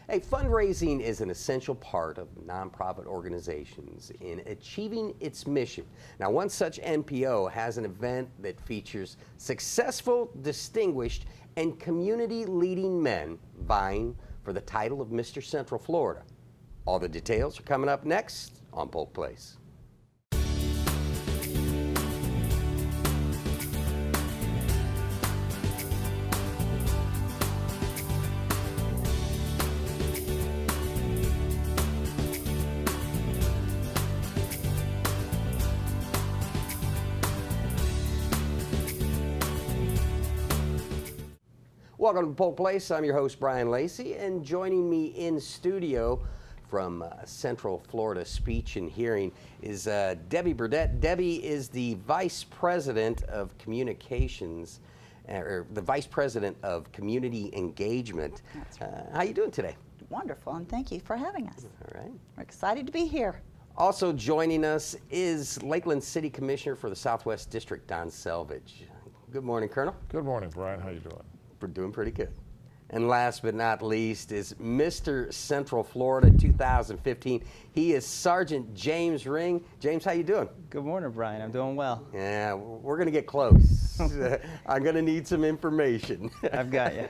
Hey, fundraising is an essential part of nonprofit organizations in achieving its mission. Now, one such NPO has an event that features successful, distinguished, and community-leading men vying for the title of Mr. Central Florida. All the details are coming up next on Polk Place. Welcome to Polk Place. I'm your host, Brian Lacey, and joining me in studio from Central Florida Speech and Hearing is Debbie Burdett. Debbie is the Vice President of Communications, or the Vice President of Community Engagement. That's right. How you doing today? Wonderful, and thank you for having us. All right. We're excited to be here. Also joining us is Lakeland City Commissioner for the Southwest District, Don Selvage. Good morning, Colonel. Good morning, Brian. How you doing? We're doing pretty good. And last but not least is Mr. Central Florida 2015. He is Sergeant James Ring. James, how you doing? Good morning, Brian. I'm doing well. Yeah, we're going to get close. I'm going to need some information. I've got you.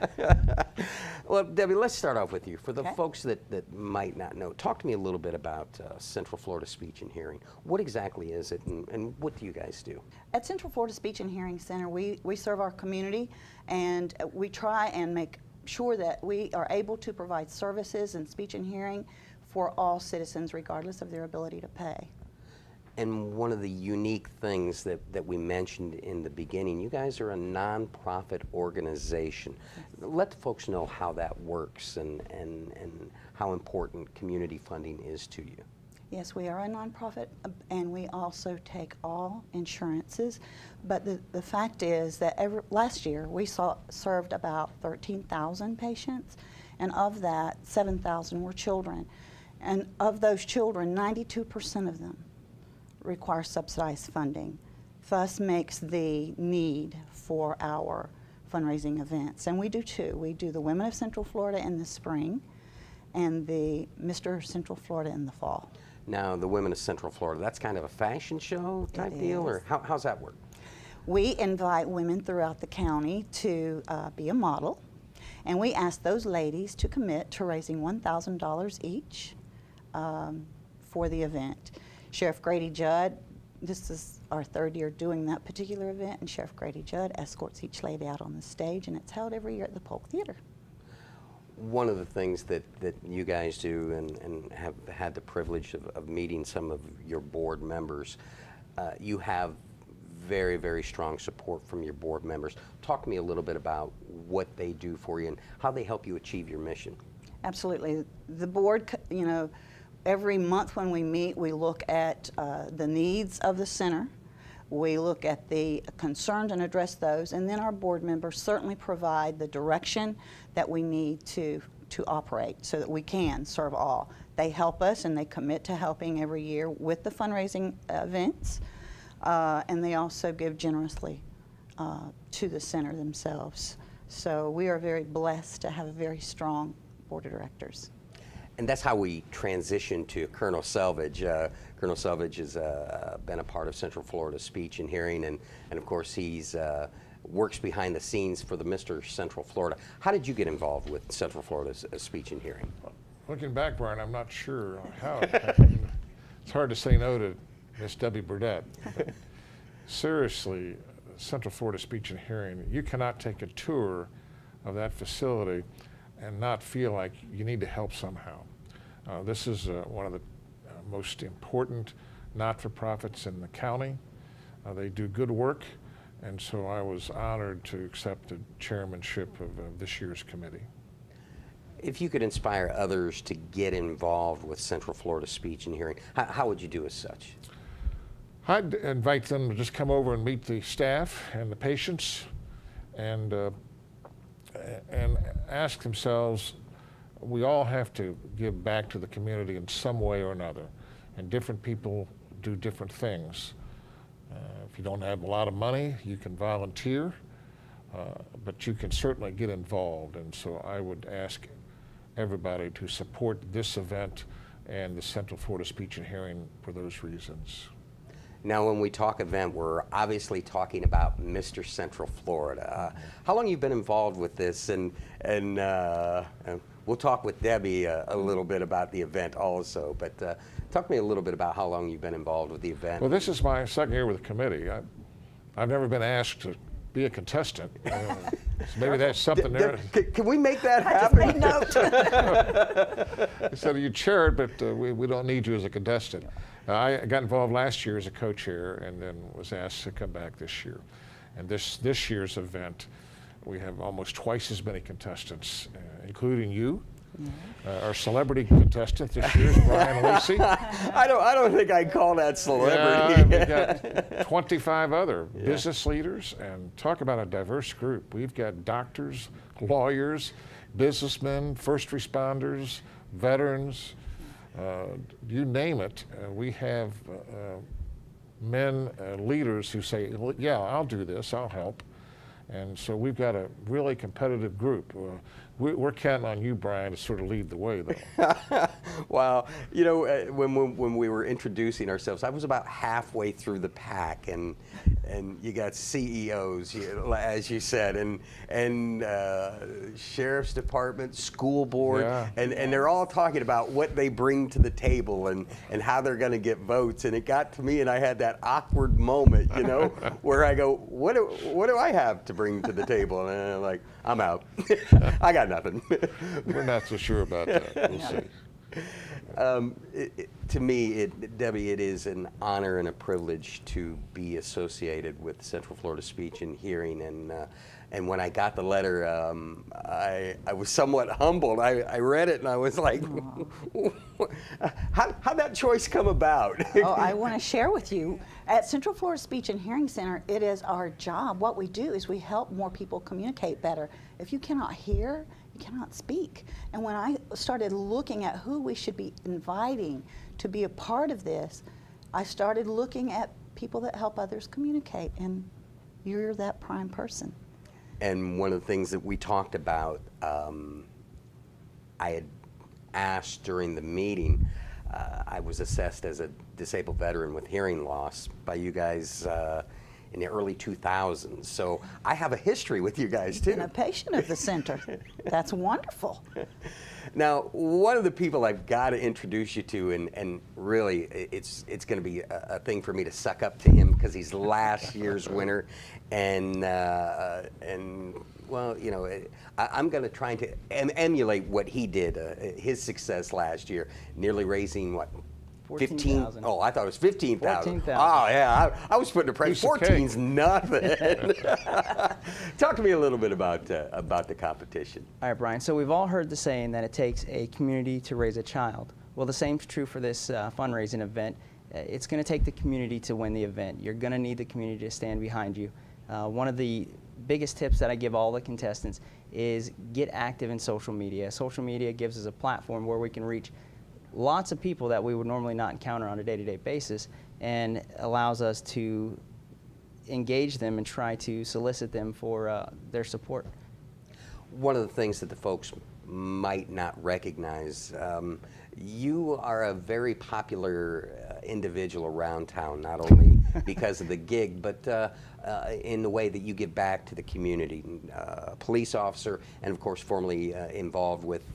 Well, Debbie, let's start off with you. For the Okay. folks that might not know, talk to me a little bit about Central Florida Speech and Hearing. What exactly is it, and what do you guys do? At Central Florida Speech and Hearing Center, we serve our community, and we try and make sure that we are able to provide services in speech and hearing for all citizens, regardless of their ability to pay. And one of the unique things that we mentioned in the beginning, you guys are a nonprofit organization. Let the folks know how that works and how important community funding is to you. Yes, we are a nonprofit, and we also take all insurances. But the fact is that last year we served about 13,000 patients, and of that, 7,000 were children. And of those children, 92% of them require subsidized funding, thus makes the need for our fundraising events. And we do two. We do the Women of Central Florida in the spring and the Mr. Central Florida in the fall. Now, the Women of Central Florida, that's kind of a fashion show type deal, or how's that work? We invite women throughout the county to be a model, and we ask those ladies to commit to raising $1,000 each for the event. Sheriff Grady Judd, this is our third year doing that particular event, and Sheriff Grady Judd escorts each lady out on the stage, and it's held every year at the Polk Theater. One of the things that you guys do and have had the privilege of meeting some of your board members, you have very, very strong support from your board members. Talk to me a little bit about what they do for you and how they help you achieve your mission. Absolutely. The board, you know, every month when we meet, we look at the needs of the center. We look at the concerns and address those, and then our board members certainly provide the direction that we need to operate so that we can serve all. They help us, and they commit to helping every year with the fundraising events, and they also give generously to the center themselves. So we are very blessed to have a very strong board of directors. And that's how we transition to Colonel Selvage. Colonel Selvage has been a part of Central Florida Speech and Hearing, and of course he's works behind the scenes for the Mr. Central Florida. How did you get involved with Central Florida's Speech and Hearing? Looking back, Brian, I'm not sure how it happened. It's hard to say no to Miss Debbie Burdett. But seriously, Central Florida Speech and Hearing, you cannot take a tour of that facility and not feel like you need to help somehow. This is one of the most important not-for-profits in the county. They do good work, and so I was honored to accept the chairmanship of this year's committee. If you could inspire others to get involved with Central Florida Speech and Hearing, how would you do as such? I'd invite them to just come over and meet the staff and the patients and ask themselves, we all have to give back to the community in some way or another, and different people do different things. If you don't have a lot of money, you can volunteer, but you can certainly get involved, and so I would ask everybody to support this event and the Central Florida Speech and Hearing for those reasons. Now, when we talk event, we're obviously talking about Mr. Central Florida. How long have you been involved with this? And we'll talk with Debbie a little bit about the event also. But talk to me a little bit about how long you've been involved with the event. Well, this is my second year with the committee. I've never been asked to be a contestant. So maybe that's something there. Can we make that I just happen? made note. So you chaired, but we don't need you as a contestant. I got involved last year as a co-chair and then was asked to come back this year. And this year's event, we have almost twice as many contestants, including you. Our celebrity contestant this year is Brian Lacey. I don't think I'd call that celebrity. Yeah, we've got 25 other business leaders, and talk about a diverse group. We've got doctors, lawyers, businessmen, first responders, veterans, you name it. We have men, leaders who say, yeah, I'll do this, I'll help. And so we've got a really competitive group. We're counting on you, Brian, to sort of lead the way, though. Wow. You know, when we were introducing ourselves, I was about halfway through the pack, and you got CEOs, as you said, and sheriff's department, school board, and they're all talking about what they bring to the table and how they're going to get votes. And it got to me, and I had that awkward moment, you know, where I go, what do I have to bring to the table? And I'm like, I'm out. I got nothing. We're not so sure about that. We'll see. To me, Debbie, it is an honor and a privilege to be associated with Central Florida Speech and Hearing. And when I got the letter, I was somewhat humbled. I read it and I was like, how'd that choice come about? Oh, I want to share with you, at Central Florida Speech and Hearing Center, it is our job. What we do is we help more people communicate better. If you cannot hear, you cannot speak. And when I started looking at who we should be inviting to be a part of this, I started looking at people that help others communicate, and you're that prime person. And one of the things that we talked about, I had asked during the meeting, I was assessed as a disabled veteran with hearing loss by you guys in the early 2000s. So I have a history with you guys too. And a patient of the center. That's wonderful. Now, one of the people I've got to introduce you to, and really it's going to be a thing for me to suck up to him because he's last year's winner, and well, you know, I'm going to try to emulate what he did, his success last year, nearly raising what? 14,000. Oh, I thought it was 15,000. 14,000. Oh, yeah, I was putting a price. Piece of cake. 14's nothing. Talk to me a little bit about the competition. All right, Brian. So we've all heard the saying that it takes a community to raise a child. Well, the same's true for this fundraising event. It's going to take the community to win the event. You're going to need the community to stand behind you. One of the biggest tips that I give all the contestants is get active in social media. Social media gives us a platform where we can reach lots of people that we would normally not encounter on a day-to-day basis, and allows us to engage them and try to solicit them for their support. One of the things that the folks might not recognize, you are a very popular individual around town, not only because of the gig, but in the way that you give back to the community. Police officer, and of course formerly involved with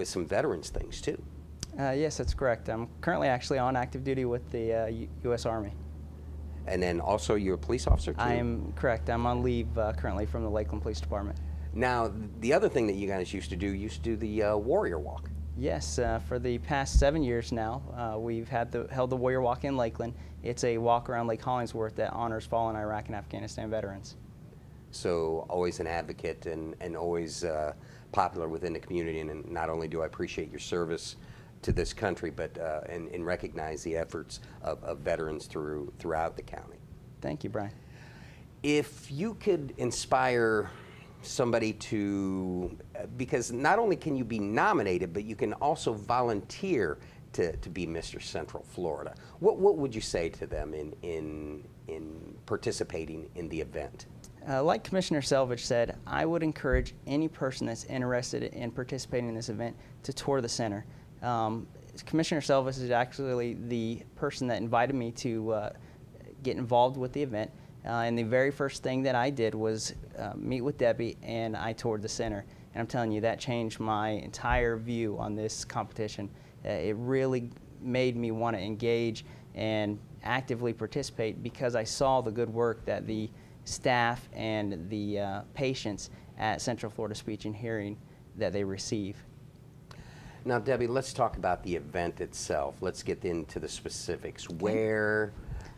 some veterans things too. Yes, that's correct. I'm currently actually on active duty with the U.S. Army. And then also you're a police officer too? I am correct. I'm on leave currently from the Lakeland Police Department. Now, the other thing that you guys used to do the Warrior Walk. Yes, for the past 7 years now, we've held the Warrior Walk in Lakeland. It's a walk around Lake Hollingsworth that honors fallen Iraq and Afghanistan veterans. So always an advocate and always popular within the community. And not only do I appreciate your service to this country, but and recognize the efforts of veterans throughout the county. Thank you, Brian. If you could inspire somebody to, because not only can you be nominated, but you can also volunteer to be Mr. Central Florida. What would you say to them in participating in the event? Like Commissioner Selvage said, I would encourage any person that's interested in participating in this event to tour the center. Commissioner Selvage is actually the person that invited me to get involved with the event. And the very first thing that I did was meet with Debbie, and I toured the center. And I'm telling you, that changed my entire view on this competition. It really made me want to engage and actively participate because I saw the good work that the staff and the patients at Central Florida Speech and Hearing that they receive. Now, Debbie, let's talk about the event itself. Let's get into the specifics. Where,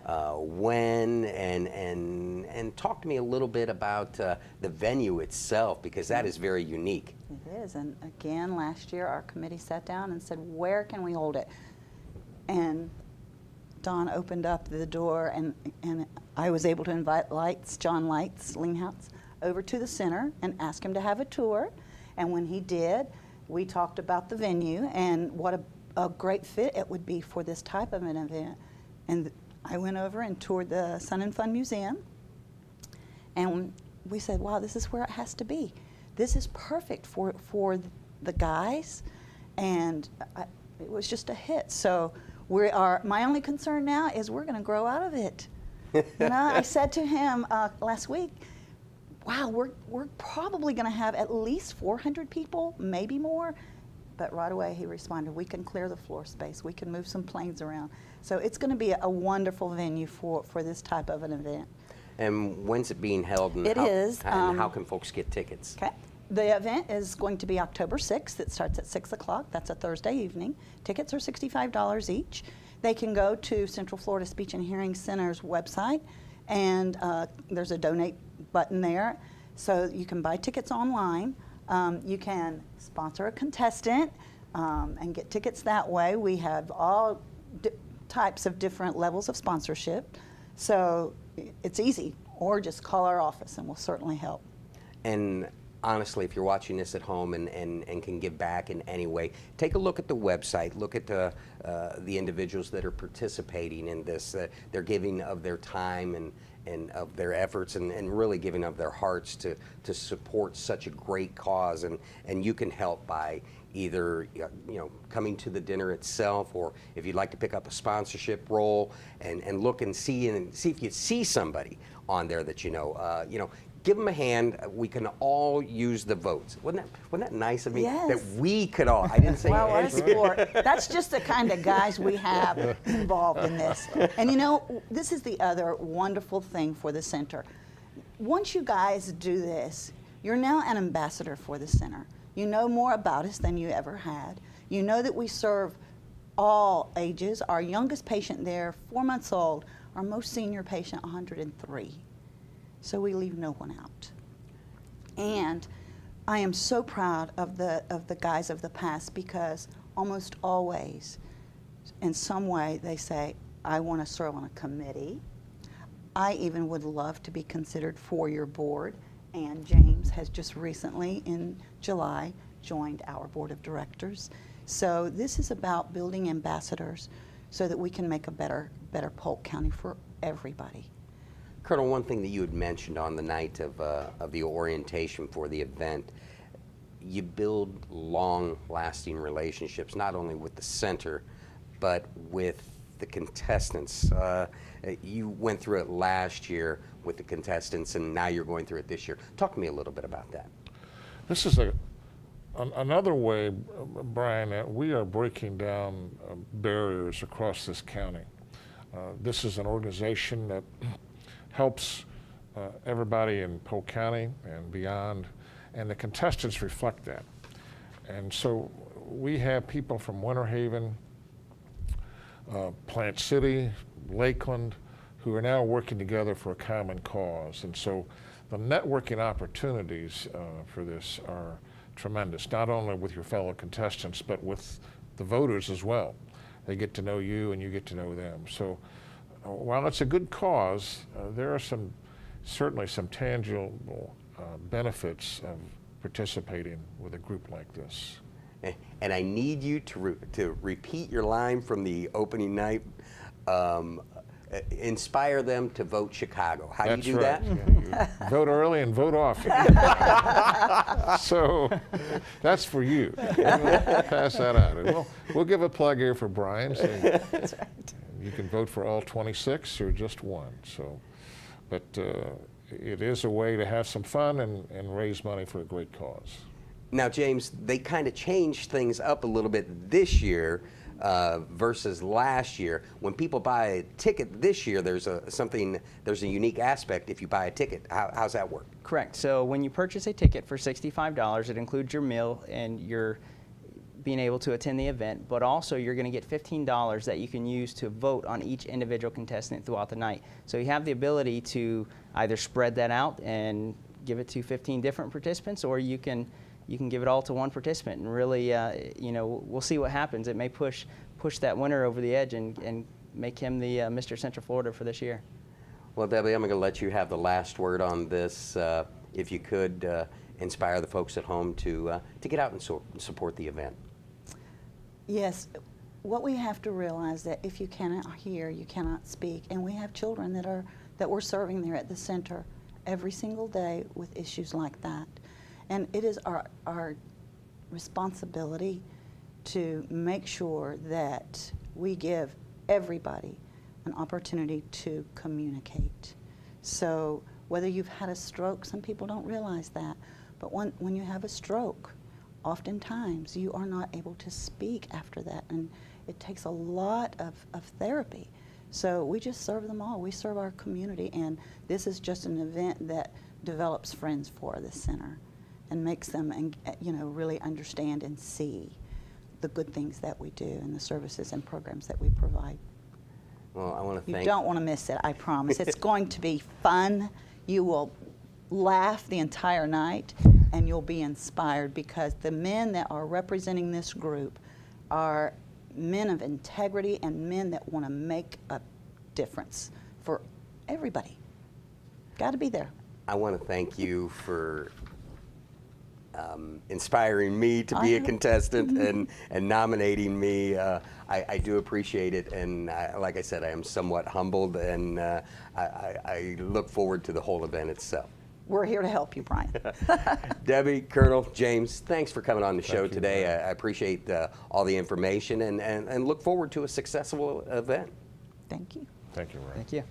when, and talk to me a little bit about the venue itself, because that is very unique. It is, and again, last year our committee sat down and said, where can we hold it? And Don opened up the door, and I was able to invite John Linghouse over to the center and ask him to have a tour. And when he did, we talked about the venue and what a great fit it would be for this type of an event. And I went over and toured the Sun and Fun Museum, and we said, wow, this is where it has to be. This is perfect for the guys, and it was just a hit. So my only concern now is we're going to grow out of it. I said to him last week, wow, we're probably going to have at least 400 people, maybe more. But right away he responded, we can clear the floor space. We can move some planes around. So it's going to be a wonderful venue for this type of an event. And when's it being held? And how can folks get tickets? Okay. The event is going to be October 6th. It starts at 6 o'clock. That's a Thursday evening. Tickets are $65 each. They can go to Central Florida Speech and Hearing Center's website, and there's a donate button there. So you can buy tickets online. You can sponsor a contestant and get tickets that way. We have all types of different levels of sponsorship. So it's easy. Or just call our office and we'll certainly help. And honestly, if you're watching this at home and can give back in any way, take a look at the website, look at the individuals that are participating in this. They're giving of their time and of their efforts and really giving of their hearts to support such a great cause. And you can help by either coming to the dinner itself, or if you'd like to pick up a sponsorship role and look and see if you see somebody on there that give them a hand. We can all use the votes. Wasn't that nice of me? Yes. That we could all. I didn't say well, what a anything. sport. That's just the kind of guys we have involved in this. And this is the other wonderful thing for the center. Once you guys do this, you're now an ambassador for the center. You know more about us than you ever had. You know that we serve all ages. Our youngest patient there, 4 months old. Our most senior patient, 103. So we leave no one out. And I am so proud of the guys of the past, because almost always, in some way, they say, I want to serve on a committee. I even would love to be considered for your board. And James has just recently, in July, joined our board of directors. So this is about building ambassadors so that we can make a better Polk County for everybody. Colonel, one thing that you had mentioned on the night of the orientation for the event, you build long-lasting relationships, not only with the center, but with the contestants. You went through it last year with the contestants, and now you're going through it this year. Talk to me a little bit about that. This is another way, Brian, that we are breaking down barriers across this county. This is an organization that helps everybody in Polk County and beyond, and the contestants reflect that. And so we have people from Winter Haven, Plant City, Lakeland, who are now working together for a common cause. And so the networking opportunities for this are tremendous, not only with your fellow contestants, but with the voters as well. They get to know you and you get to know them. So while it's a good cause, there are certainly some tangible benefits of participating with a group like this. And I need you to repeat your line from the opening night. inspire them to vote Chicago. How do you That's do right. that? Yeah, you vote early and vote often. So that's for you. Pass that out. And we'll give a plug here for Brian. So That's right. you can vote for all 26 or just one. So, but it is a way to have some fun and raise money for a great cause. Now, James, they kind of changed things up a little bit this year versus last year. When people buy a ticket this year, there's a unique aspect if you buy a ticket. How's that work? Correct. So when you purchase a ticket for $65, it includes your meal and your being able to attend the event, but also you're going to get $15 that you can use to vote on each individual contestant throughout the night. So you have the ability to either spread that out and give it to 15 different participants, or you can give it all to one participant, and really, we'll see what happens. It may push that winner over the edge and make him the Mr. Central Florida for this year. Well, Debbie, I'm going to let you have the last word on this. If you could inspire the folks at home to get out and support the event. Yes, what we have to realize that if you cannot hear, you cannot speak, and we have children that we're serving there at the center every single day with issues like that. And it is our responsibility to make sure that we give everybody an opportunity to communicate. So whether you've had a stroke, some people don't realize that, but when you have a stroke, oftentimes you are not able to speak after that, and it takes a lot of therapy. So we just serve them all. We serve our community, and this is just an event that develops friends for the center and makes them, really understand and see the good things that we do and the services and programs that we provide. Well, I want to You thank. don't want to miss it, I promise. It's going to be fun. You will laugh the entire night, and you'll be inspired because the men that are representing this group are men of integrity and men that want to make a difference for everybody. Got to be there. I want to thank you for inspiring me to be a contestant and nominating me. I do appreciate it, and like I said, I am somewhat humbled, and I look forward to the whole event itself. We're here to help you, Brian. Debbie, Colonel, James, thanks for coming on the show you, today. Brian. I appreciate all the information and look forward to a successful event. Thank you. Thank you, Ryan. Thank you.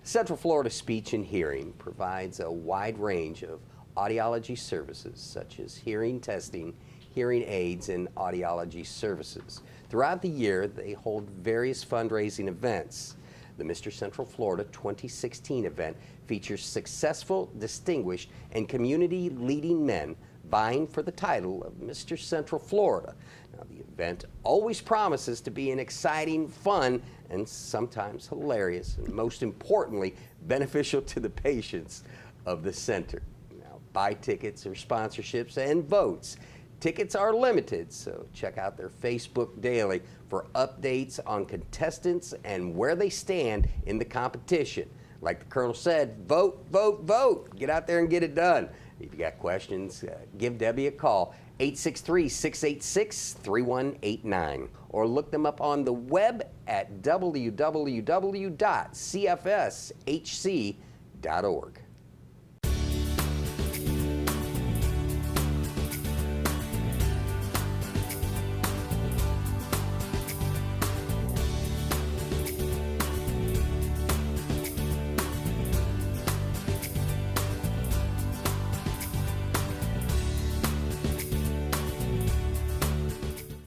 Central Florida Speech and Hearing provides a wide range of audiology services such as hearing testing, hearing aids, and audiology services. Throughout the year, they hold various fundraising events. The Mr. Central Florida 2016 event features successful, distinguished, and community-leading men vying for the title of Mr. Central Florida. Now, the event always promises to be an exciting, fun, and sometimes hilarious, and most importantly, beneficial to the patients of the center. Now, buy tickets or sponsorships and votes. Tickets are limited, so check out their Facebook daily for updates on contestants and where they stand in the competition. Like the Colonel said, vote, vote, vote. Get out there and get it done. If you got questions, give Debbie a call, 863-686-3189, or look them up on the web at www.cfshc.org.